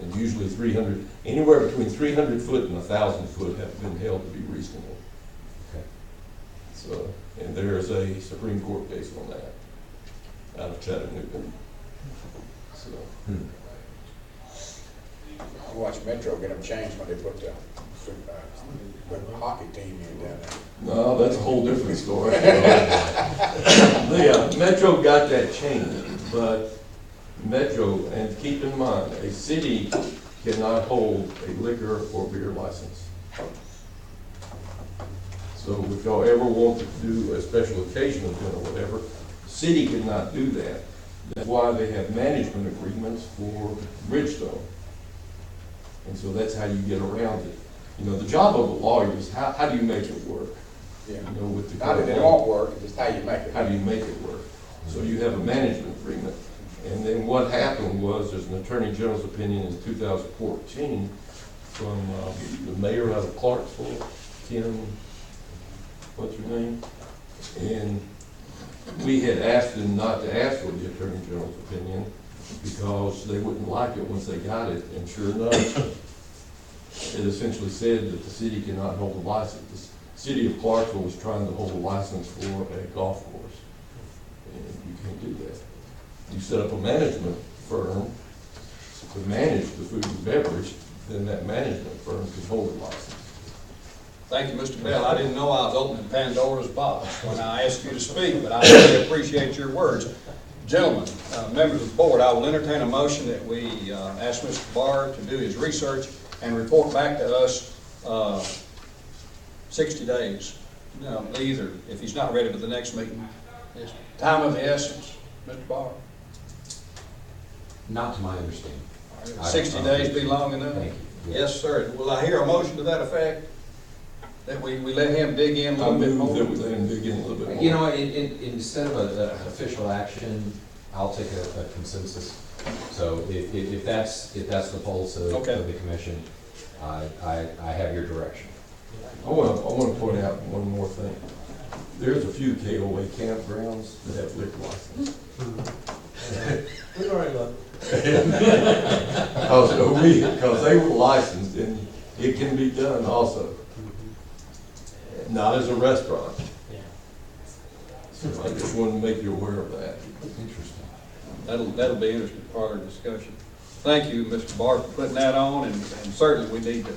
Speaker 5: And usually 300, anywhere between 300 foot and 1,000 foot have been held to be reasonable.
Speaker 2: Okay.
Speaker 5: So, and there's a Supreme Court case on that, out of Chattanooga. So,
Speaker 2: Hmm.
Speaker 7: I watched Metro get them changed when they put the hockey team in down there.
Speaker 5: no, that's a whole different story. The Metro got that changed, but Metro, and keep in mind, a city cannot hold a liquor or beer license. So if y'all ever want to do a special occasion event or whatever, the city cannot do that. That's why they have management agreements for Bridgestone. And so that's how you get around it. You know, the job of a lawyer is how do you make it work?
Speaker 7: Yeah.
Speaker 5: You know, with the
Speaker 7: Not that it won't work, it's just how you make it.
Speaker 5: how do you make it work? So you have a management agreement. And then what happened was, there's an Attorney General's opinion in 2014 from the mayor out of Clarksville, Kim, what's her name? And we had asked them not to ask for the Attorney General's opinion because they wouldn't like it once they got it. And sure enough, it essentially said that the city cannot hold a license. The city of Clarksville was trying to hold a license for a golf course. And you can't do that. You set up a management firm to manage the food and beverage, then that management firm can hold a license.
Speaker 4: Thank you, Mr. Bell. I didn't know I was opening Pandora's box when I asked you to speak, but I really appreciate your words. Gentlemen, members of the board, I will entertain a motion that we ask Mr. Barr to do his research and report back to us 60 days. No, either, if he's not ready for the next meeting. Is time of the essence, Mr. Barr?
Speaker 2: Not to my understanding.
Speaker 4: 60 days be long enough?
Speaker 2: Thank you.
Speaker 4: Yes, sir. Will I hear a motion to that effect? That we let him dig in a
Speaker 5: I
Speaker 4: little bit
Speaker 5: move that
Speaker 4: more?
Speaker 5: we let him dig in a little bit more.
Speaker 2: You know, instead of an official action, I'll take a consensus. So if that's the pulse of
Speaker 4: Okay.
Speaker 2: the commission, I have your direction.
Speaker 5: I want to point out one more thing. There's a few KOA campgrounds that have liquor license.
Speaker 8: We've already looked.
Speaker 5: Because they were licensed, and it can be done also. Not as a restaurant. So I just wanted to make you aware of that.
Speaker 2: Interesting.
Speaker 4: That'll be interesting part of the discussion. Thank you, Mr. Barr, for putting that on, and certainly we need to,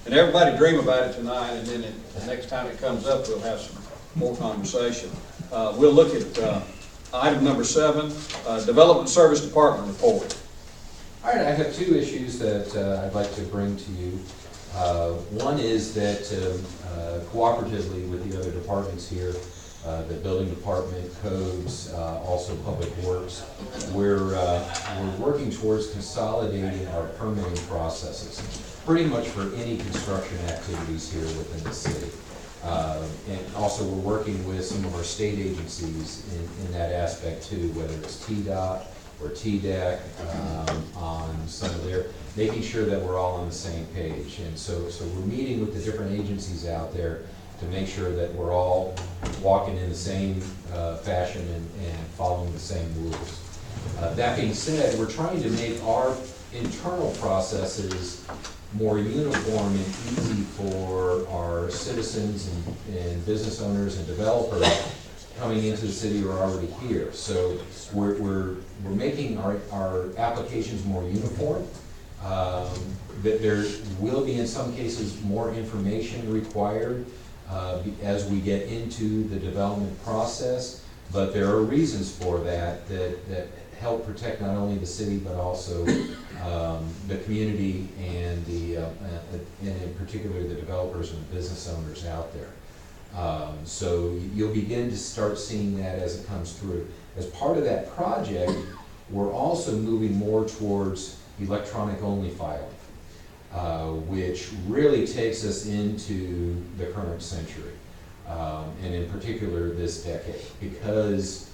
Speaker 4: and everybody dream about it tonight, and then the next time it comes up, we'll have some more conversation. We'll look at item number 7, Development Service Department report.
Speaker 2: All right, I have 2 issues that I'd like to bring to you. One is that cooperatively with the other departments here, the building department, codes, also public works, we're working towards consolidating our permitting processes, pretty much for any construction activities here within the city. And also we're working with some of our state agencies in that aspect too, whether it's TDOT or TDEC, on some of their, making sure that we're all on the same page. And so we're meeting with the different agencies out there to make sure that we're all walking in the same fashion and following the same rules. That being said, we're trying to make our internal processes more uniform and easy for our citizens and business owners and developers coming into the city or already here. So we're making our applications more uniform. That there will be in some cases more information required as we get into the development process, but there are reasons for that help protect not only the city but also the community and in particular the developers and business owners out there. So you'll begin to start seeing that as it comes through. As part of that project, we're also moving more towards electronic only filing, which really takes us into the current century, and in particular this decade, because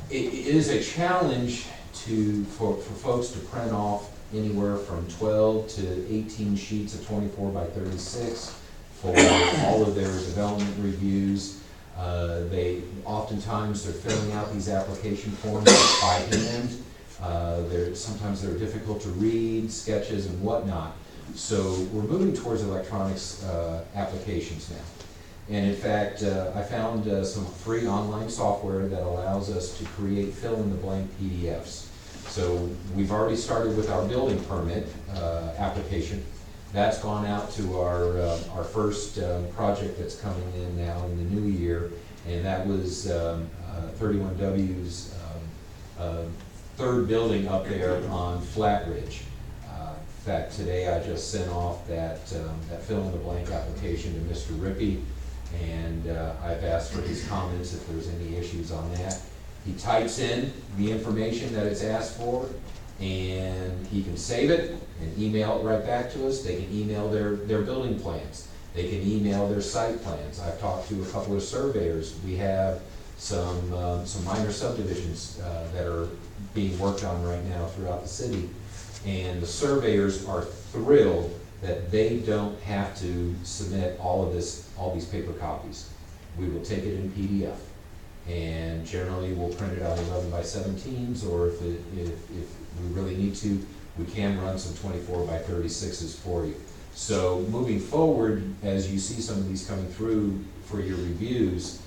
Speaker 2: it is a challenge for folks to print off anywhere from 12 to 18 sheets of 24 by 36 for all of their development reviews. Oftentimes they're filling out these application forms by hand. Sometimes they're difficult to read, sketches and whatnot. So we're moving towards electronics applications now. And in fact, I found some free online software that allows us to create fill-in-the-blank PDFs. So we've already started with our building permit application. That's gone out to our first project that's coming in now in the new year, and that was 31W's third building up there on Flat Ridge. In fact, today I just sent off that fill-in-the-blank application to Mr. Rippey, and I've asked for his comments if there's any issues on that. He types in the information that it's asked for, and he can save it and email it right back to us. They can email their building plans. They can email their site plans. I've talked to a couple of surveyors. We have some minor subdivisions that are being worked on right now throughout the city, and the surveyors are thrilled that they don't have to submit all these paper copies. We will take it in PDF, and generally we'll print it out 11 by 17s, or if we really need to, we can run some 24 by 36s for you. So moving forward, as you see some of these coming through for your reviews,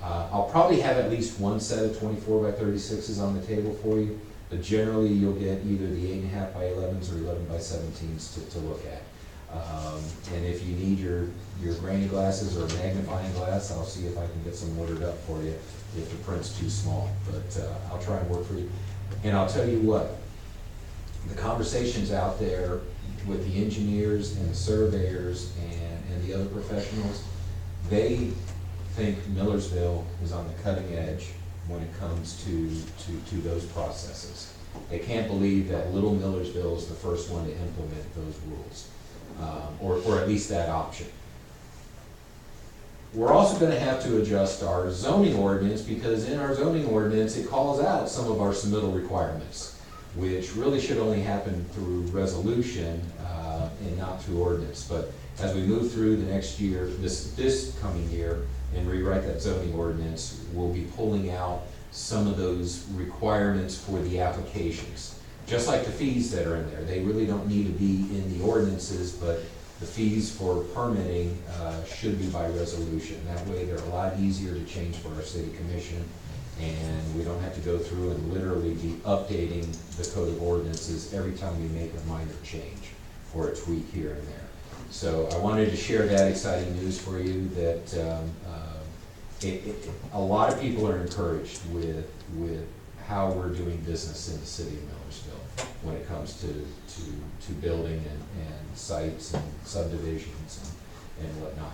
Speaker 2: I'll probably have at least one set of 24 by 36s on the table for you, but generally you'll get either the 8.5 by 11s or 11 by 17s to look at. And if you need your grainy glasses or magnifying glass, I'll see if I can get some ordered up for you if the print's too small, but I'll try and work for you. And I'll tell you what, the conversations out there with the engineers and the surveyors and the other professionals, they think Millersville is on the cutting edge when it comes to those processes. They can't believe that little Millersville is the first one to implement those rules, or at least that option. We're also going to have to adjust our zoning ordinance, because in our zoning ordinance it calls out some of our submittal requirements, which really should only happen through resolution and not through ordinance. But as we move through the next year, this coming year, and rewrite that zoning ordinance, we'll be pulling out some of those requirements for the applications. Just like the fees that are in there, they really don't need to be in the ordinances, but the fees for permitting should be by resolution. That way they're a lot easier to change for our city commission, and we don't have to go through and literally be updating the code of ordinances every time we make a minor change or a tweak here and there. So I wanted to share that exciting news for you, that a lot of people are encouraged with how we're doing business in the city of Millersville when it comes to building and sites and subdivisions and whatnot.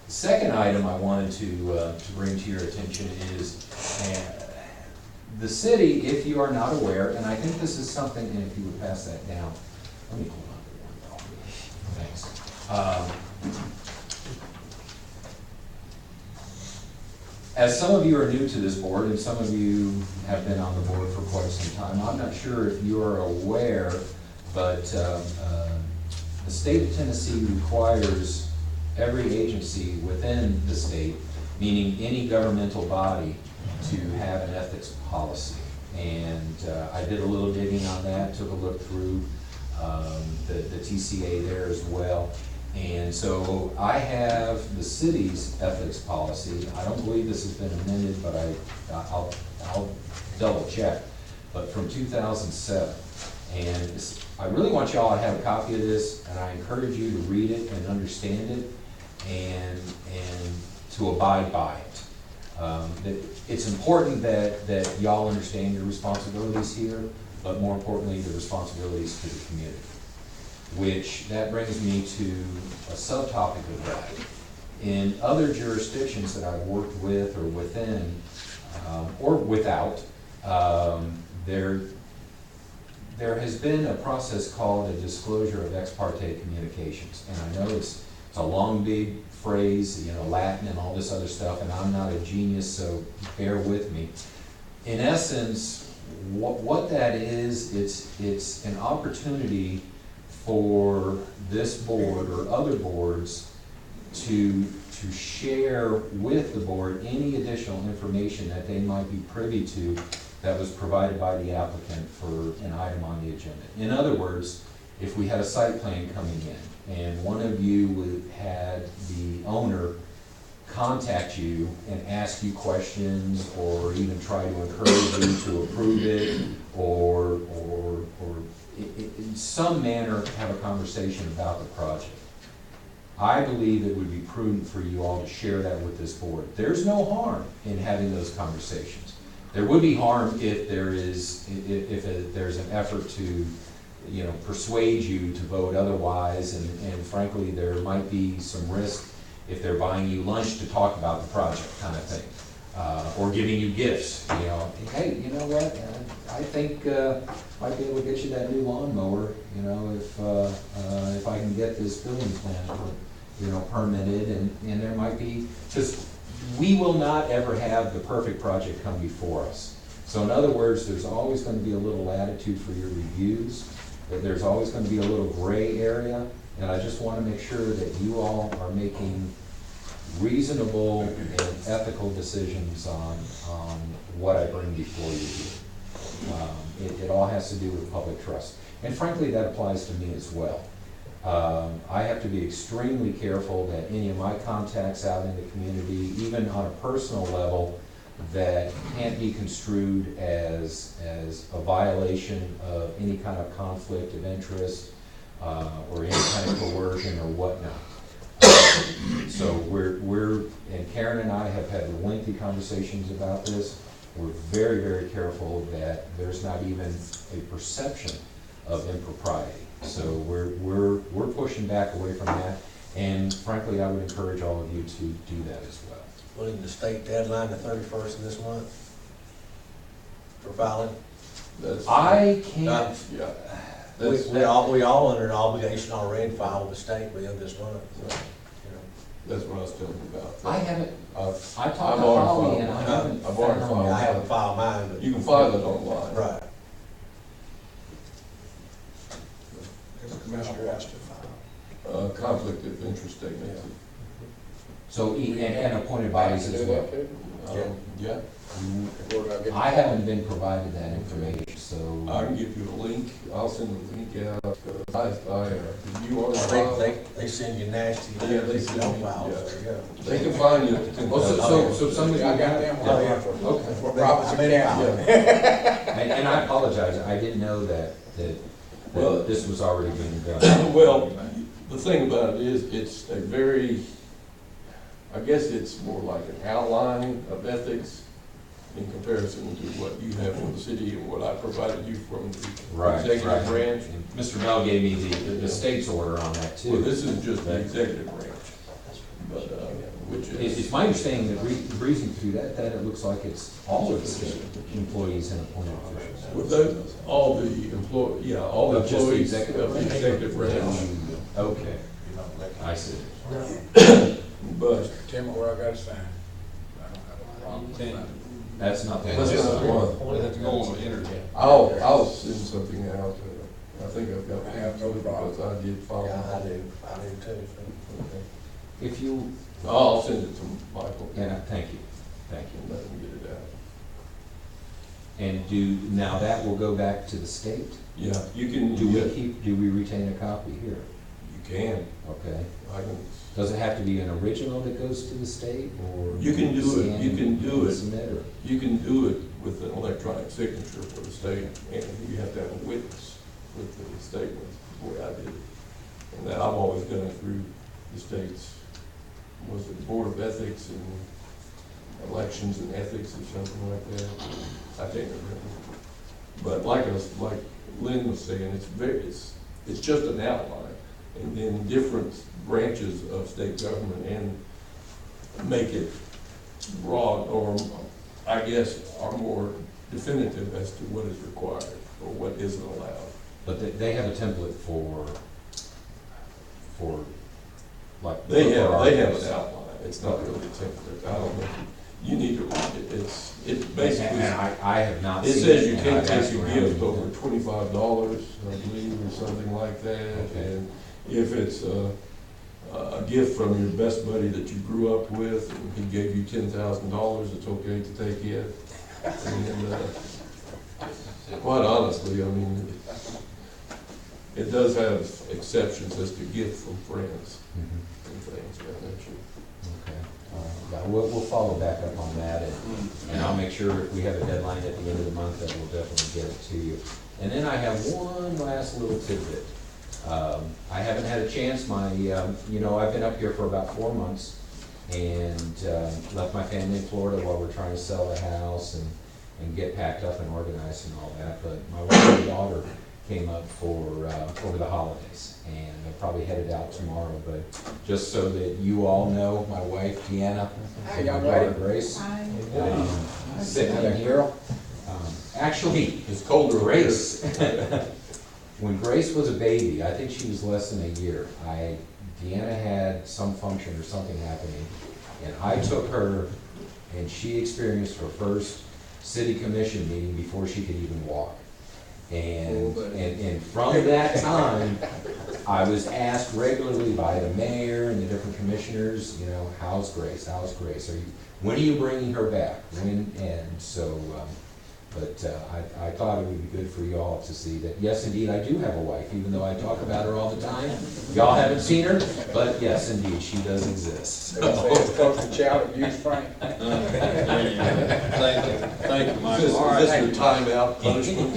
Speaker 2: The second item I wanted to bring to your attention is the city, if you are not aware, and I think this is something, and if you would pass that down, let me hold on to one. Thanks. As some of you are new to this board, and some of you have been on the board for quite some time, I'm not sure if you are aware, but the state of Tennessee requires every agency within the state, meaning any governmental body, to have an ethics policy. And I did a little digging on that, took a look through the TCA there as well. And so I have the city's ethics policy. I don't believe this has been amended, but I'll double check. But from 2007. And I really want y'all to have a copy of this, and I encourage you to read it and understand it and to abide by it. It's important that y'all understand your responsibilities here, but more importantly, the responsibilities to the community. Which that brings me to a subtopic of that. In other jurisdictions that I've worked with or within or without, there has been a process called a disclosure of ex parte communications. And I know it's a long, big phrase, Latin and all this other stuff, and I'm not a genius, so bear with me. In essence, What that is, it's an opportunity for this board or other boards to share with the board any additional information that they might be privy to that was provided by the applicant for an item on the agenda. In other words, if we had a site plan coming in and one of you had the owner contact you and ask you questions or even try to encourage you to approve it or in some manner have a conversation about the project, I believe it would be prudent for you all to share that with this board. There's no harm in having those conversations. There would be harm if there's an effort to, you know, persuade you to vote otherwise, and frankly, there might be some risk if they're buying you lunch to talk about the project kind of thing, or giving you gifts, you know, hey, you know what, I think might be able to get you that new lawnmower, you know, if I can get this building plan, you know, permitted, and there might be, just, we will not ever have the perfect project come before us. So in other words, there's always going to be a little latitude for your reviews, that there's always going to be a little gray area, and I just want to make sure that you all are making reasonable and ethical decisions on what I bring before you here. It all has to do with public trust. And frankly, that applies to me as well. I have to be extremely careful that any of my contacts out in the community, even on a personal level, that can't be construed as a violation of any kind of conflict of interest or any kind of coercion or whatnot. So and Karen and I have had lengthy conversations about this. We're very, very careful that there's not even a perception of impropriety. So we're pushing back away from that, and frankly, I would encourage all of you to do that as well.
Speaker 8: Well, isn't the state deadline the 31st of this month for filing?
Speaker 2: I can't.
Speaker 5: Yeah.
Speaker 8: We all under an obligation already to file with the state within this month, so, you know.
Speaker 5: That's what I was telling you about.
Speaker 2: I haven't. I talked to
Speaker 5: I've already
Speaker 2: Holly, and I
Speaker 5: filed.
Speaker 2: haven't.
Speaker 5: I've already
Speaker 2: found-
Speaker 5: filed.
Speaker 8: I haven't filed mine, but.
Speaker 5: You can file it online.
Speaker 8: Right.
Speaker 3: Commissioner has to file.
Speaker 5: Conflict of interest statement.
Speaker 2: So and appointed bodies as well.
Speaker 5: Yeah,
Speaker 2: I haven't been provided that information, so.
Speaker 5: I can give you a link, I'll send the link out, you already
Speaker 8: They send you nasty.
Speaker 5: Yeah, they send
Speaker 8: don't
Speaker 5: you,
Speaker 8: file,
Speaker 5: yeah.
Speaker 8: so, yeah.
Speaker 5: They can find you at
Speaker 2: So somebody.
Speaker 7: I got them.
Speaker 2: Okay.
Speaker 7: We're promising
Speaker 8: I
Speaker 7: county.
Speaker 2: And I apologize, I didn't know that
Speaker 5: Well-
Speaker 2: this was already being done.
Speaker 5: Well, the thing about it is, it's a very, I guess it's more like an outline of ethics in comparison to what you have from the city and what I provided you from the
Speaker 2: Right,
Speaker 5: executive
Speaker 2: right.
Speaker 5: branch.
Speaker 2: And Mr. Bell gave me the state's order on that too.
Speaker 5: Well, this is just the executive branch, but, which
Speaker 2: It's
Speaker 5: is,
Speaker 2: my understanding that breezing through that it looks like it's all of the state employees and appointed officials.
Speaker 5: with those, all the all the
Speaker 2: Of just the
Speaker 5: employees of
Speaker 2: executive
Speaker 5: the executive branch.
Speaker 2: Okay, I see.
Speaker 5: But
Speaker 7: Tell me where I gotta sign.
Speaker 2: That's not the
Speaker 5: that's not one.
Speaker 4: That's going on the internet.
Speaker 5: I'll send something out. I think I've got.
Speaker 7: I have no problem.
Speaker 5: Because I did follow.
Speaker 8: Yeah, I do too.
Speaker 5: Okay.
Speaker 2: If you,
Speaker 5: I'll send it to Michael.
Speaker 2: yeah, thank you.
Speaker 5: And let him get it out.
Speaker 2: And now that will go back to the state?
Speaker 5: Yeah, you can,
Speaker 2: Do
Speaker 5: you
Speaker 2: we retain a copy here?
Speaker 5: can,
Speaker 2: Okay.
Speaker 5: I can,
Speaker 2: Does it have to be an original that goes to the state, or?
Speaker 5: You can do it.
Speaker 2: scan
Speaker 5: You can do it.
Speaker 2: Submit, or?
Speaker 5: you can do it with an electronic signature for the state, and you have to have a witness with the statement, the way I did it. And that I've always done it through the state's, was it Board of Ethics and Elections and Ethics or something like that? I can't remember. But like Lynn was saying, it's just an outline. And then different branches of state government and make it broad, or I guess are more definitive as to what is required or what isn't allowed.
Speaker 2: But they have a template for like.
Speaker 5: They have
Speaker 2: for
Speaker 5: an
Speaker 2: articles.
Speaker 5: outline, it's not really a template, I don't know, you need to read it, basically,
Speaker 2: And I have not
Speaker 5: it
Speaker 2: seen
Speaker 5: says you
Speaker 2: and
Speaker 5: can't
Speaker 2: I've
Speaker 5: take
Speaker 2: asked
Speaker 5: a
Speaker 2: around
Speaker 5: gift
Speaker 2: people.
Speaker 5: over $25, I believe, or something like that.
Speaker 2: Okay.
Speaker 5: And if it's a gift from your best buddy that you grew up with, and he gave you $10,000, it's okay to take it. And quite honestly, I mean, it does have exceptions as to gift from friends
Speaker 2: Mhm.
Speaker 5: and things of that nature.
Speaker 2: Okay. Yeah, we'll follow back up on that, and I'll make sure if we have a deadline at the end of the month, that we'll definitely get it to you. And then I have one last little tidbit. I haven't had a chance, I've been up here for about 4 months, and left my family in Florida while we're trying to sell the house and get packed up and organized and all that, but my wife and daughter came up for over the holidays, and they're probably headed out tomorrow, but just so that you all know, my wife Deanna and my daughter Grace, sitting in here. Actually,
Speaker 5: It's colder over
Speaker 2: Grace, when Grace was a baby, I think she was less than a year, Deanna had some function or something happening, and I took her, and she experienced her first city commission meeting before she could even walk. And from that time, I was asked regularly by the mayor and the different commissioners, how's Grace? When are you bringing her back? But I thought it would be good for y'all to see that, yes, indeed, I do have a wife, even though I talk about her all the time. Y'all haven't seen her, but yes, indeed, she does exist.
Speaker 7: They say it's close to child abuse, Frank.
Speaker 4: Thank you,
Speaker 5: Is
Speaker 4: Michael. All
Speaker 5: this
Speaker 4: right,
Speaker 5: your timeout punishment?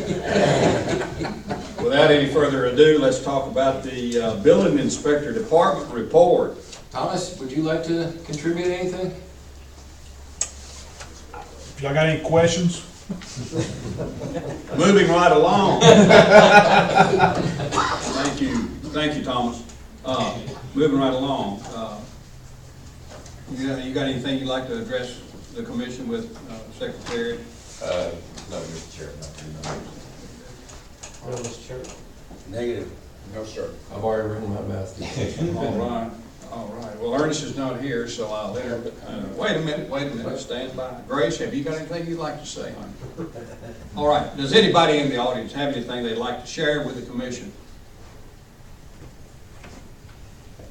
Speaker 4: without any further ado, let's talk about the building inspector department report.
Speaker 2: Thomas, would you like to contribute anything?
Speaker 1: If y'all got any questions?
Speaker 4: Moving right along. Thank you, Thomas. Moving right along. You got anything you'd like to address the commission with, Secretary?
Speaker 6: No, Mr. Chairman,
Speaker 3: No, Mr. Chairman.
Speaker 8: Negative.
Speaker 7: No, sir.
Speaker 5: I've already written my mouth.
Speaker 4: All right. Well, Ernest is not here, so I'll let her, wait a minute, stand by. Grace, have you got anything you'd like to say, honey? All right, does anybody in the audience have anything they'd like to share with the commission?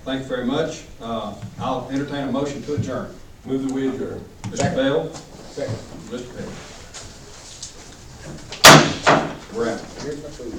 Speaker 4: Thank you very much. I'll entertain a motion to adjourn.
Speaker 5: Move the we adjourn.
Speaker 4: Mr. Bell?
Speaker 7: Second.
Speaker 4: Mr. Bell. We're out.
Speaker 7: Here's my food.